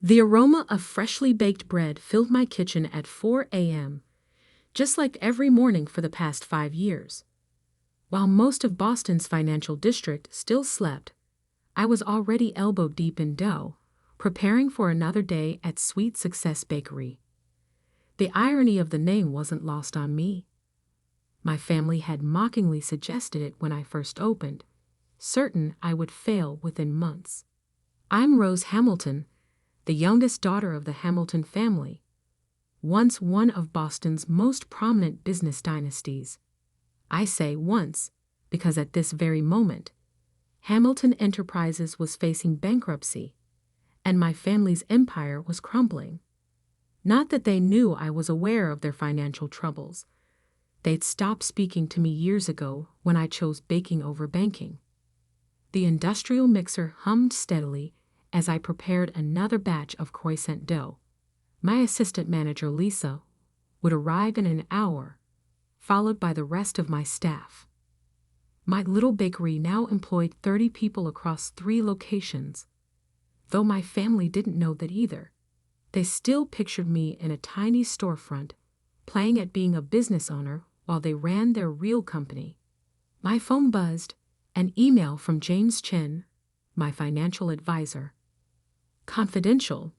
The aroma of freshly baked bread filled my kitchen at 4 a.m., just like every morning for the past 5 years. While most of Boston's financial district still slept, I was already elbow-deep in dough, preparing for another day at Sweet Success Bakery. The irony of the name wasn't lost on me. My family had mockingly suggested it when I first opened, certain I would fail within months. I'm Rose Hamilton, the youngest daughter of the Hamilton family, once one of Boston's most prominent business dynasties. I say once because at this very moment, Hamilton Enterprises was facing bankruptcy, and my family's empire was crumbling. Not that they knew I was aware of their financial troubles. They'd stopped speaking to me years ago when I chose baking over banking. The industrial mixer hummed steadily as I prepared another batch of croissant dough. My assistant manager, Lisa, would arrive in an hour, followed by the rest of my staff. My little bakery now employed 30 people across 3 locations. Though my family didn't know that either, they still pictured me in a tiny storefront, playing at being a business owner while they ran their real company. My phone buzzed, an email from James Chen, my financial advisor. Confidential.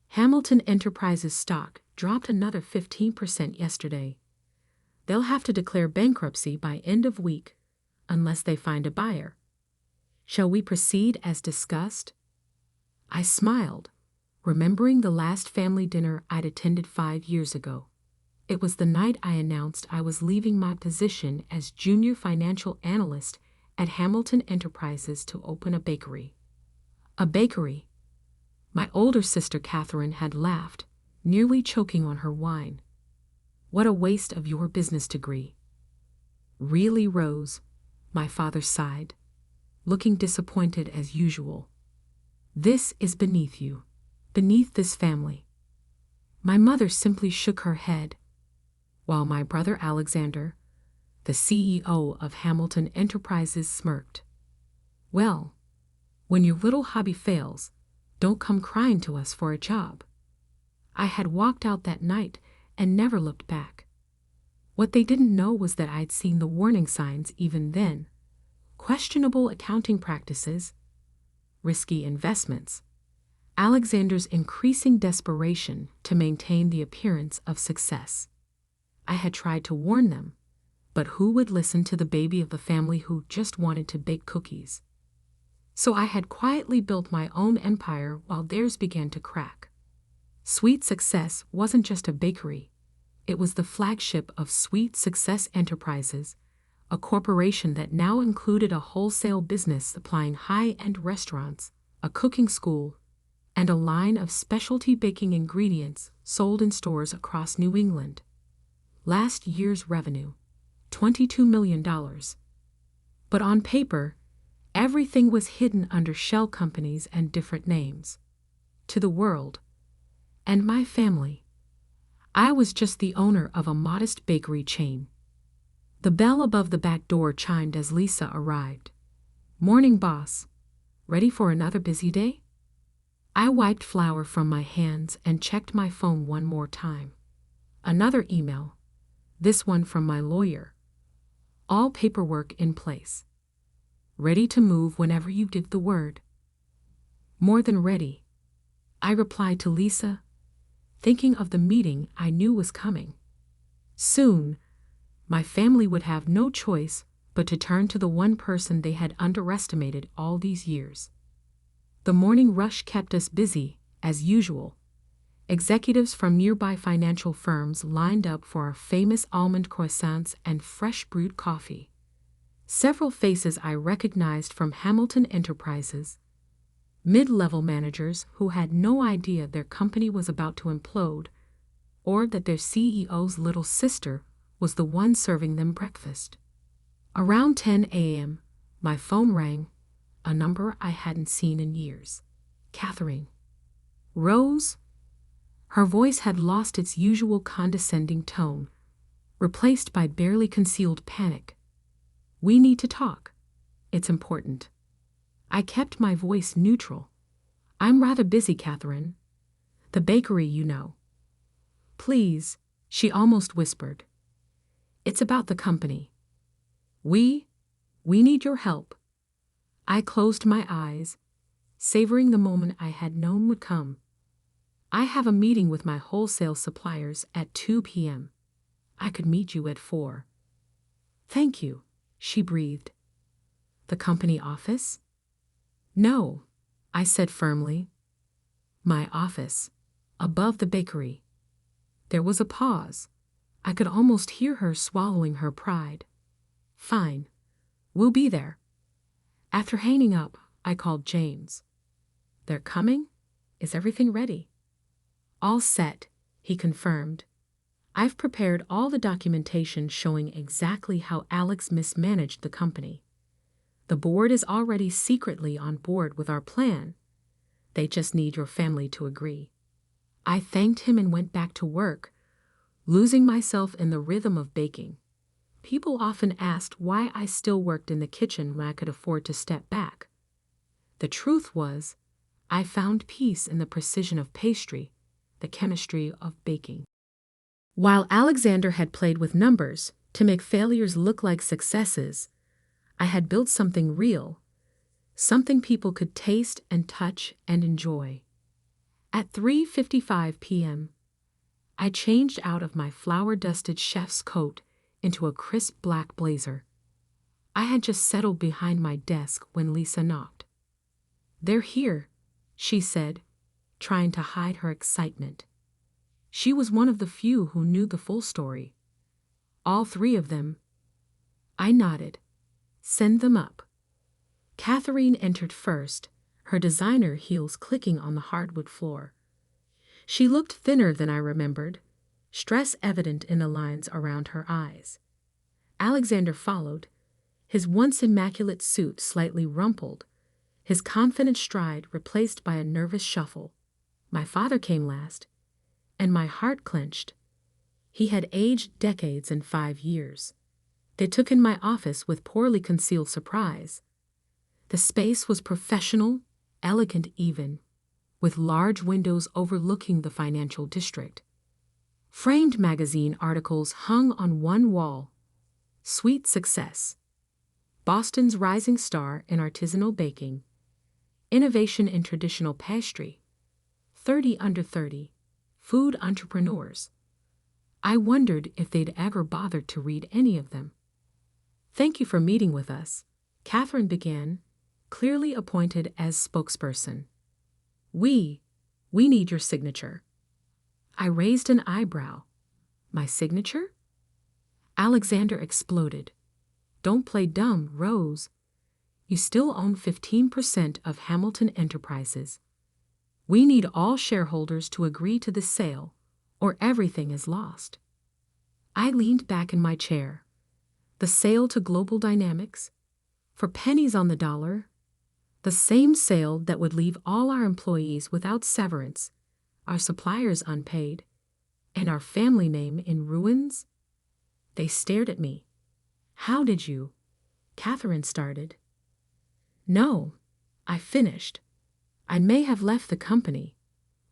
Hamilton Enterprises stock dropped another 15% yesterday. They'll have to declare bankruptcy by end of week, unless they find a buyer. Shall we proceed as discussed? I smiled, remembering the last family dinner I'd attended 5 years ago. It was the night I announced I was leaving my position as junior financial analyst at Hamilton Enterprises to open a bakery. A bakery. My older sister Catherine had laughed, nearly choking on her wine. What a waste of your business degree. Really, Rose? My father sighed, looking disappointed as usual. This is beneath you, beneath this family. My mother simply shook her head, while my brother Alexander, the CEO of Hamilton Enterprises, smirked. Well, when your little hobby fails, don't come crying to us for a job. I had walked out that night and never looked back. What they didn't know was that I'd seen the warning signs even then. Questionable accounting practices, risky investments, Alexander's increasing desperation to maintain the appearance of success. I had tried to warn them, but who would listen to the baby of the family who just wanted to bake cookies? So I had quietly built my own empire while theirs began to crack. Sweet Success wasn't just a bakery. It was the flagship of Sweet Success Enterprises, a corporation that now included a wholesale business supplying high-end restaurants, a cooking school, and a line of specialty baking ingredients sold in stores across New England. Last year's revenue, $22 million. But on paper, everything was hidden under shell companies and different names. To the world, and my family, I was just the owner of a modest bakery chain. The bell above the back door chimed as Lisa arrived. Morning, boss. Ready for another busy day? I wiped flour from my hands and checked my phone one more time. Another email, this one from my lawyer. All paperwork in place. Ready to move whenever you give the word. More than ready, I replied to Lisa, thinking of the meeting I knew was coming. Soon, my family would have no choice but to turn to the one person they had underestimated all these years. The morning rush kept us busy, as usual. Executives from nearby financial firms lined up for our famous almond croissants and fresh brewed coffee. Several faces I recognized from Hamilton Enterprises. Mid-level managers who had no idea their company was about to implode, or that their CEO's little sister was the one serving them breakfast. Around 10 a.m., my phone rang, a number I hadn't seen in years. Catherine. Rose? Her voice had lost its usual condescending tone, replaced by barely concealed panic. We need to talk. It's important. I kept my voice neutral. I'm rather busy, Catherine. The bakery, you know. Please, she almost whispered. It's about the company. We need your help. I closed my eyes, savoring the moment I had known would come. I have a meeting with my wholesale suppliers at 2 p.m. I could meet you at 4. Thank you, she breathed. The company office? No, I said firmly. My office, above the bakery. There was a pause. I could almost hear her swallowing her pride. Fine, we'll be there. After hanging up, I called James. They're coming? Is everything ready? All set, he confirmed. I've prepared all the documentation showing exactly how Alex mismanaged the company. The board is already secretly on board with our plan. They just need your family to agree. I thanked him and went back to work, losing myself in the rhythm of baking. People often asked why I still worked in the kitchen when I could afford to step back. The truth was, I found peace in the precision of pastry, the chemistry of baking. While Alexander had played with numbers to make failures look like successes, I had built something real, something people could taste and touch and enjoy. At 3:55 p.m., I changed out of my flour-dusted chef's coat into a crisp black blazer. I had just settled behind my desk when Lisa knocked. They're here, she said, trying to hide her excitement. She was one of the few who knew the full story. All 3 of them. I nodded. Send them up. Catherine entered first, her designer heels clicking on the hardwood floor. She looked thinner than I remembered, stress evident in the lines around her eyes. Alexander followed, his once immaculate suit slightly rumpled, his confident stride replaced by a nervous shuffle. My father came last, and my heart clenched. He had aged decades in 5 years. They took in my office with poorly concealed surprise. The space was professional, elegant even, with large windows overlooking the financial district. Framed magazine articles hung on one wall. Sweet success. Boston's rising star in artisanal baking. Innovation in traditional pastry. 30 under 30. Food entrepreneurs. I wondered if they'd ever bothered to read any of them. Thank you for meeting with us, Catherine began, clearly appointed as spokesperson. We need your signature. I raised an eyebrow. My signature? Alexander exploded. Don't play dumb, Rose. You still own 15% of Hamilton Enterprises. We need all shareholders to agree to the sale, or everything is lost. I leaned back in my chair. The sale to Global Dynamics? For pennies on the dollar? The same sale that would leave all our employees without severance, our suppliers unpaid, and our family name in ruins? They stared at me. How did you? Catherine started. No, I finished. I may have left the company,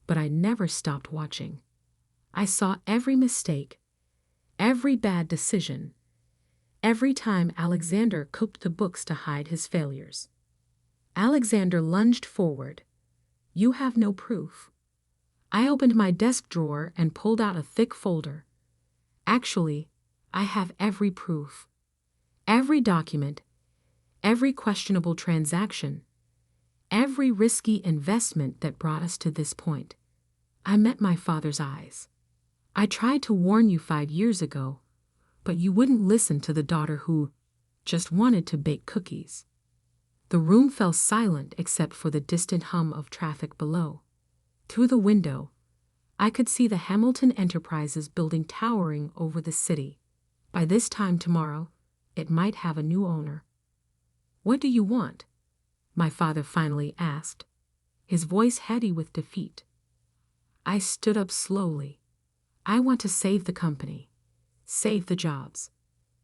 but I never stopped watching. I saw every mistake, every bad decision, every time Alexander cooked the books to hide his failures. Alexander lunged forward. You have no proof. I opened my desk drawer and pulled out a thick folder. Actually, I have every proof. Every document, every questionable transaction, every risky investment that brought us to this point. I met my father's eyes. I tried to warn you 5 years ago, but you wouldn't listen to the daughter who just wanted to bake cookies. The room fell silent except for the distant hum of traffic below. Through the window, I could see the Hamilton Enterprises building towering over the city. By this time tomorrow, it might have a new owner. What do you want? My father finally asked, his voice heady with defeat. I stood up slowly. I want to save the company, save the jobs,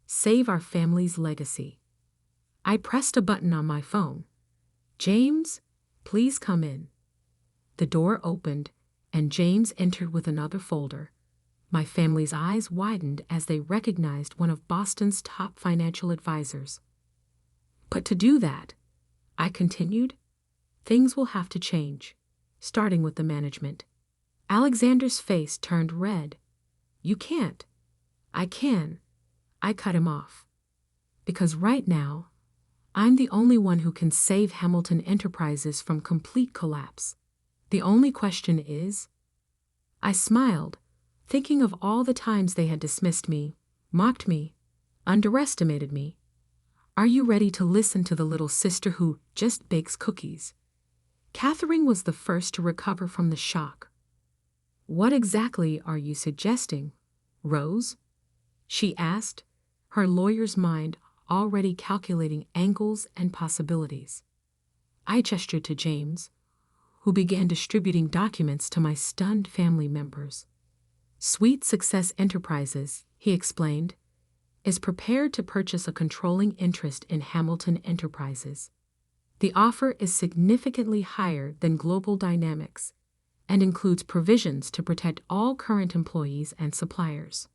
save our family's legacy. I pressed a button on my phone. James, please come in. The door opened, and James entered with another folder. My family's eyes widened as they recognized one of Boston's top financial advisors. But to do that, I continued, things will have to change, starting with the management. Alexander's face turned red. You can't. I can. I cut him off. Because right now, I'm the only one who can save Hamilton Enterprises from complete collapse. The only question is, I smiled, thinking of all the times they had dismissed me, mocked me, underestimated me. Are you ready to listen to the little sister who just bakes cookies? Catherine was the first to recover from the shock. What exactly are you suggesting, Rose? She asked, her lawyer's mind already calculating angles and possibilities. I gestured to James, who began distributing documents to my stunned family members. Sweet Success Enterprises, he explained, is prepared to purchase a controlling interest in Hamilton Enterprises. The offer is significantly higher than Global Dynamics and includes provisions to protect all current employees and suppliers.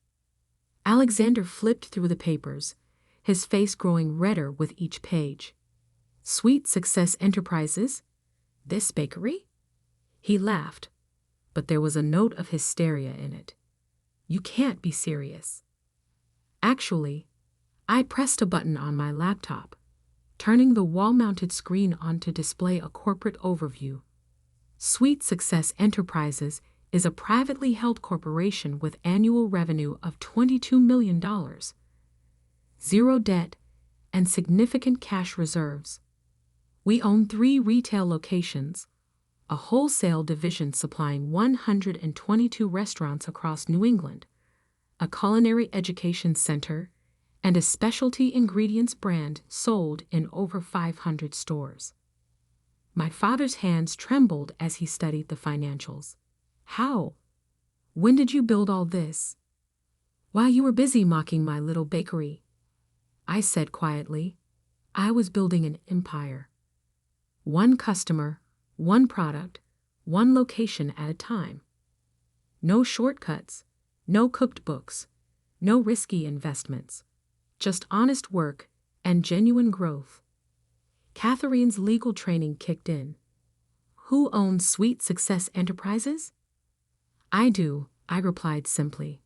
Alexander flipped through the papers, his face growing redder with each page. Sweet Success Enterprises? This bakery? He laughed, but there was a note of hysteria in it. You can't be serious. Actually, I pressed a button on my laptop, turning the wall-mounted screen on to display a corporate overview. Sweet Success Enterprises is a privately held corporation with annual revenue of $22 million, zero debt, and significant cash reserves. We own 3 retail locations, a wholesale division supplying 122 restaurants across New England, a culinary education center, and a specialty ingredients brand sold in over 500 stores. My father's hands trembled as he studied the financials. How? When did you build all this? While you were busy mocking my little bakery, I said quietly. I was building an empire. One customer, one product, one location at a time. No shortcuts, no cooked books, no risky investments. Just honest work and genuine growth. Catherine's legal training kicked in. Who owns Sweet Success Enterprises? I do, I replied simply,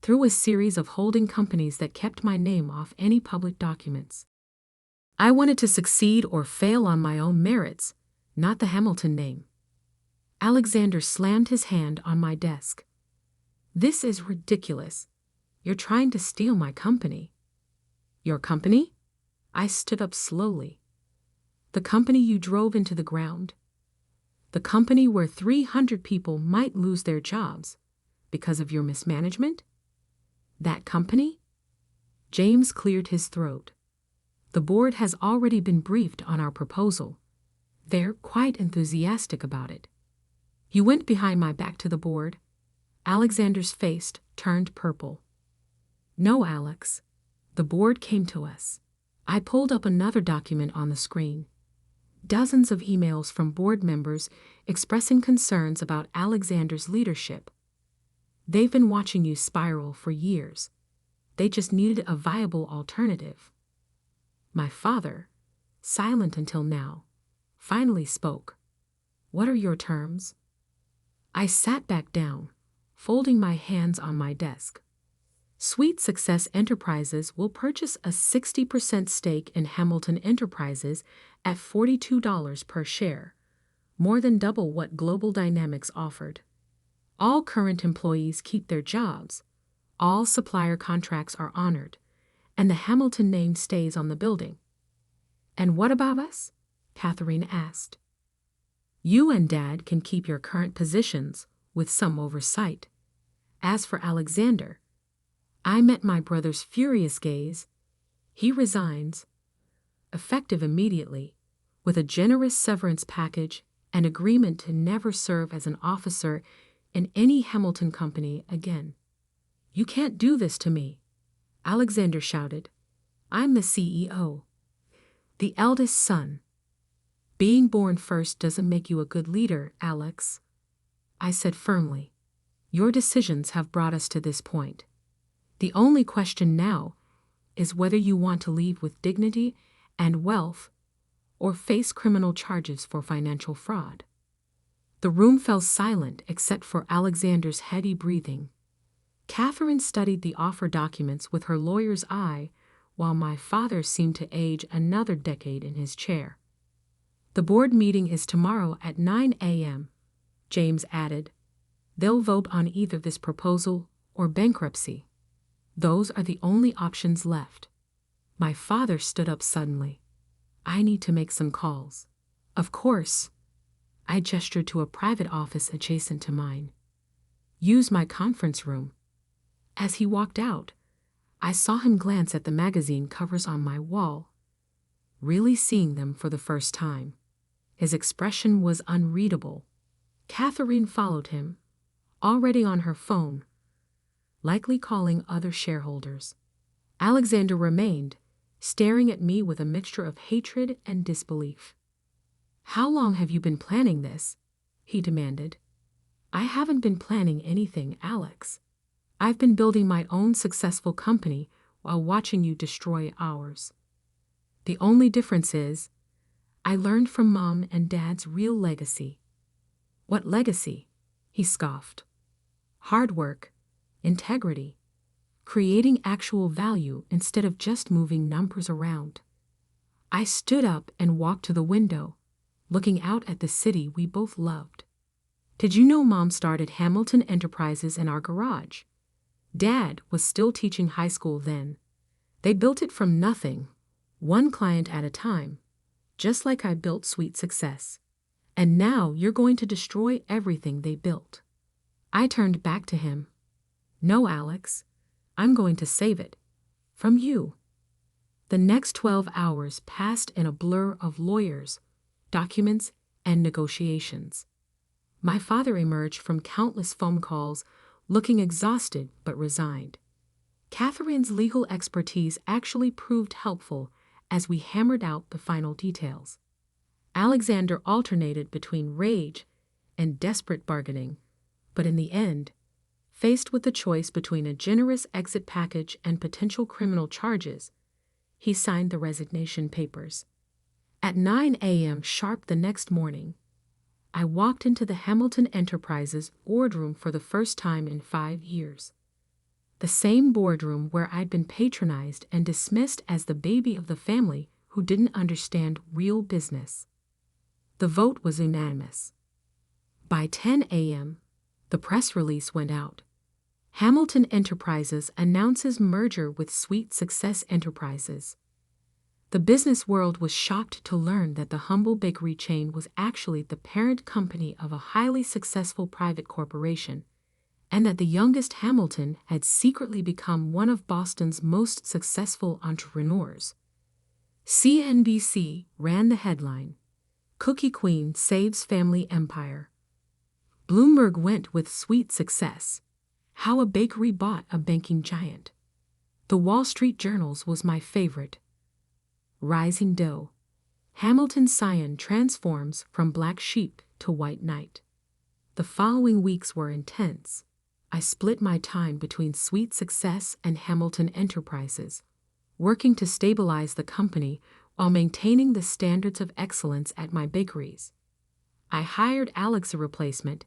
through a series of holding companies that kept my name off any public documents. I wanted to succeed or fail on my own merits, not the Hamilton name. Alexander slammed his hand on my desk. This is ridiculous. You're trying to steal my company. Your company? I stood up slowly. The company you drove into the ground. The company where 300 people might lose their jobs because of your mismanagement? That company? James cleared his throat. The board has already been briefed on our proposal. They're quite enthusiastic about it. He went behind my back to the board. Alexander's face turned purple. No, Alex. The board came to us. I pulled up another document on the screen. Dozens of emails from board members expressing concerns about Alexander's leadership. They've been watching you spiral for years. They just needed a viable alternative. My father, silent until now, finally spoke. What are your terms? I sat back down, folding my hands on my desk. Sweet Success Enterprises will purchase a 60% stake in Hamilton Enterprises at $42 per share, more than double what Global Dynamics offered. All current employees keep their jobs, all supplier contracts are honored, and the Hamilton name stays on the building. And what about us? Catherine asked. You and Dad can keep your current positions with some oversight. As for Alexander, I met my brother's furious gaze. He resigns, effective immediately, with a generous severance package and agreement to never serve as an officer in any Hamilton company again. You can't do this to me, Alexander shouted. I'm the CEO, the eldest son. Being born first doesn't make you a good leader, Alex. I said firmly. Your decisions have brought us to this point. The only question now is whether you want to leave with dignity and wealth or face criminal charges for financial fraud. The room fell silent except for Alexander's heady breathing. Catherine studied the offer documents with her lawyer's eye, while my father seemed to age another decade in his chair. The board meeting is tomorrow at 9 a.m., James added. They'll vote on either this proposal or bankruptcy. Those are the only options left. My father stood up suddenly. I need to make some calls. Of course. I gestured to a private office adjacent to mine. Use my conference room. As he walked out, I saw him glance at the magazine covers on my wall, really seeing them for the first time. His expression was unreadable. Catherine followed him, already on her phone, likely calling other shareholders. Alexander remained, staring at me with a mixture of hatred and disbelief. How long have you been planning this? He demanded. I haven't been planning anything, Alex. I've been building my own successful company while watching you destroy ours. The only difference is, I learned from Mom and Dad's real legacy. What legacy? He scoffed. Hard work, integrity, creating actual value instead of just moving numbers around. I stood up and walked to the window, looking out at the city we both loved. Did you know Mom started Hamilton Enterprises in our garage? Dad was still teaching high school then. They built it from nothing, one client at a time, just like I built Sweet Success. And now you're going to destroy everything they built. I turned back to him. No, Alex, I'm going to save it. From you. The next 12 hours passed in a blur of lawyers, documents, and negotiations. My father emerged from countless phone calls, looking exhausted but resigned. Catherine's legal expertise actually proved helpful as we hammered out the final details. Alexander alternated between rage and desperate bargaining, but in the end, faced with the choice between a generous exit package and potential criminal charges, he signed the resignation papers. At 9 a.m. sharp the next morning, I walked into the Hamilton Enterprises boardroom for the first time in 5 years. The same boardroom where I'd been patronized and dismissed as the baby of the family who didn't understand real business. The vote was unanimous. By 10 a.m., the press release went out. Hamilton Enterprises announces merger with Sweet Success Enterprises. The business world was shocked to learn that the humble bakery chain was actually the parent company of a highly successful private corporation, and that the youngest Hamilton had secretly become one of Boston's most successful entrepreneurs. CNBC ran the headline, Cookie Queen Saves Family Empire. Bloomberg went with Sweet Success, How a Bakery Bought a Banking Giant. The Wall Street Journal's was my favorite. Rising Dough. Hamilton Scion transforms from black sheep to white knight. The following weeks were intense. I split my time between Sweet Success and Hamilton Enterprises, working to stabilize the company while maintaining the standards of excellence at my bakeries. I hired Alex a replacement,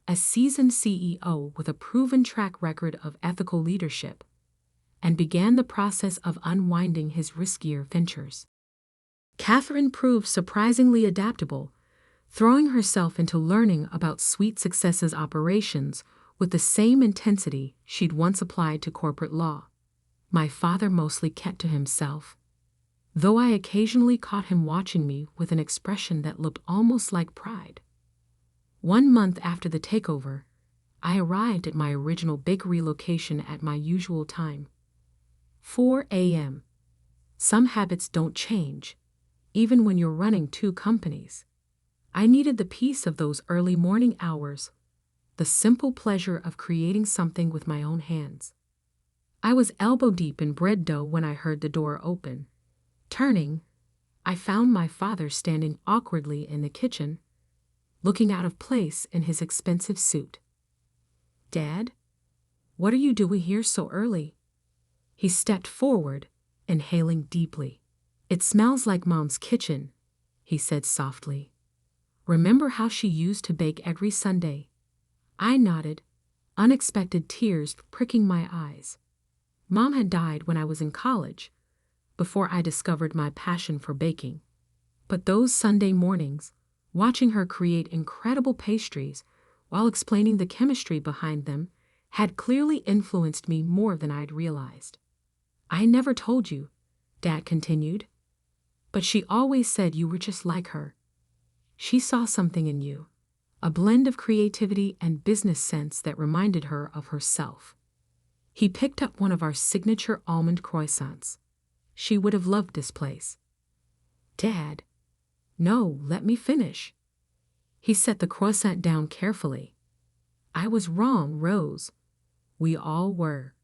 a seasoned CEO with a proven track record of ethical leadership, and began the process of unwinding his riskier ventures. Catherine proved surprisingly adaptable, throwing herself into learning about Sweet Success's operations with the same intensity she'd once applied to corporate law. My father mostly kept to himself, though I occasionally caught him watching me with an expression that looked almost like pride. 1 month after the takeover, I arrived at my original bakery location at my usual time. 4 a.m. Some habits don't change, even when you're running 2 companies. I needed the peace of those early morning hours, the simple pleasure of creating something with my own hands. I was elbow deep in bread dough when I heard the door open. Turning, I found my father standing awkwardly in the kitchen, looking out of place in his expensive suit. "Dad, what are you doing here so early?" He stepped forward, inhaling deeply. "It smells like Mom's kitchen," he said softly. "Remember how she used to bake every Sunday?" I nodded, unexpected tears pricking my eyes. Mom had died when I was in college, before I discovered my passion for baking. But those Sunday mornings, watching her create incredible pastries while explaining the chemistry behind them, had clearly influenced me more than I'd realized. "I never told you," Dad continued, "but she always said you were just like her. She saw something in you, a blend of creativity and business sense that reminded her of herself." He picked up one of our signature almond croissants. "She would have loved this place." "Dad, no, let me finish." He set the croissant down carefully. "I was wrong, Rose. We all were.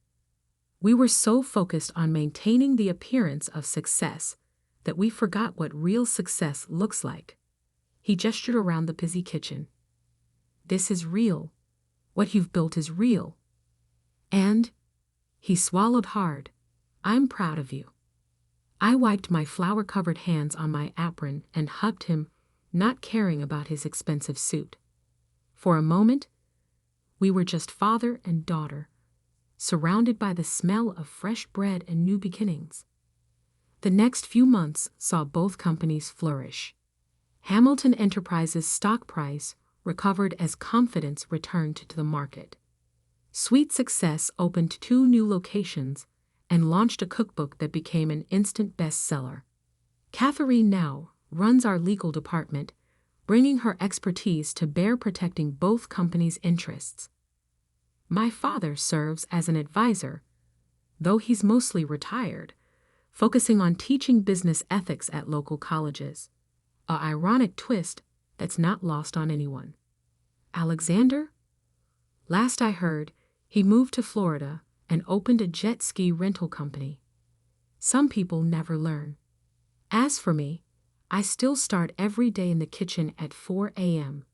We were so focused on maintaining the appearance of success that we forgot what real success looks like." He gestured around the busy kitchen. "This is real. What you've built is real. And," he swallowed hard, "I'm proud of you." I wiped my flour-covered hands on my apron and hugged him, not caring about his expensive suit. For a moment, we were just father and daughter, surrounded by the smell of fresh bread and new beginnings. The next few months saw both companies flourish. Hamilton Enterprises' stock price recovered as confidence returned to the market. Sweet Success opened 2 new locations and launched a cookbook that became an instant bestseller. Catherine now runs our legal department, bringing her expertise to bear protecting both companies' interests. My father serves as an advisor, though he's mostly retired, focusing on teaching business ethics at local colleges. An ironic twist that's not lost on anyone. Alexander? Last I heard, he moved to Florida and opened a jet ski rental company. Some people never learn. As for me, I still start every day in the kitchen at 4 a.m.,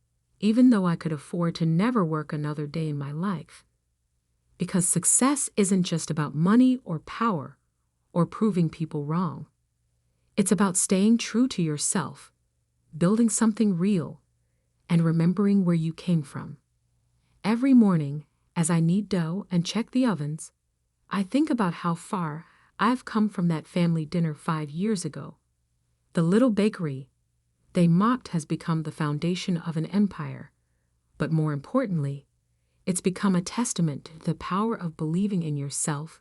even though I could afford to never work another day in my life. Because success isn't just about money or power or proving people wrong. It's about staying true to yourself, building something real, and remembering where you came from. Every morning, as I knead dough and check the ovens, I think about how far I've come from that family dinner 5 years ago. The little bakery they mocked has become the foundation of an empire, but more importantly, it's become a testament to the power of believing in yourself,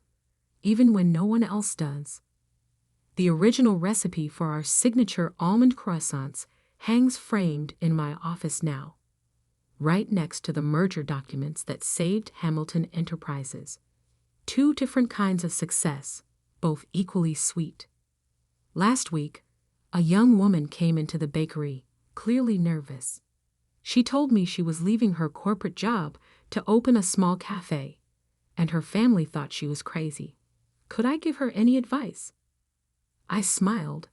even when no one else does. The original recipe for our signature almond croissants hangs framed in my office now, right next to the merger documents that saved Hamilton Enterprises. 2 different kinds of success, both equally sweet. Last week, a young woman came into the bakery, clearly nervous. She told me she was leaving her corporate job to open a small cafe, and her family thought she was crazy. Could I give her any advice? I smiled,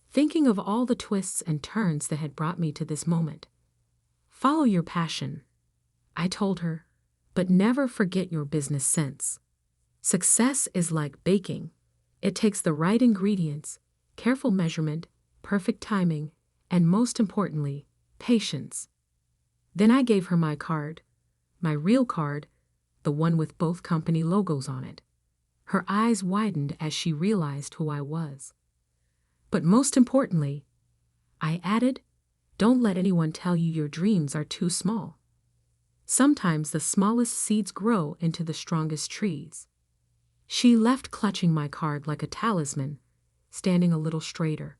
thinking of all the twists and turns that had brought me to this moment. "Follow your passion," I told her, "but never forget your business sense. Success is like baking. It takes the right ingredients, careful measurement, perfect timing, and most importantly, patience." Then I gave her my card, my real card, the one with both company logos on it. Her eyes widened as she realized who I was. But most importantly, I added, "Don't let anyone tell you your dreams are too small. Sometimes the smallest seeds grow into the strongest trees." She left clutching my card like a talisman, standing a little straighter.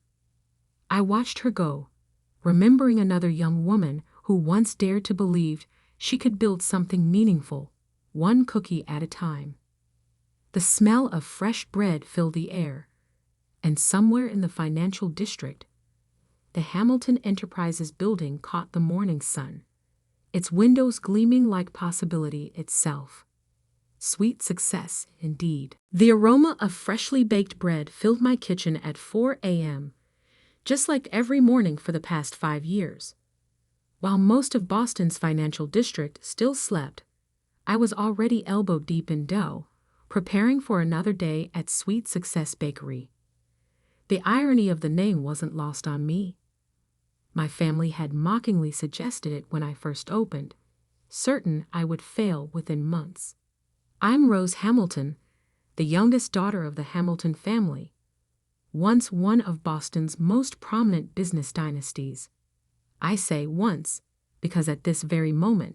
I watched her go, remembering another young woman who once dared to believe she could build something meaningful, one cookie at a time. The smell of fresh bread filled the air, and somewhere in the financial district, the Hamilton Enterprises building caught the morning sun, its windows gleaming like possibility itself. Sweet success, indeed. The aroma of freshly baked bread filled my kitchen at 4 a.m., just like every morning for the past 5 years. While most of Boston's financial district still slept, I was already elbow-deep in dough, preparing for another day at Sweet Success Bakery. The irony of the name wasn't lost on me. My family had mockingly suggested it when I first opened, certain I would fail within months. I'm Rose Hamilton, the youngest daughter of the Hamilton family, once one of Boston's most prominent business dynasties. I say once, because at this very moment,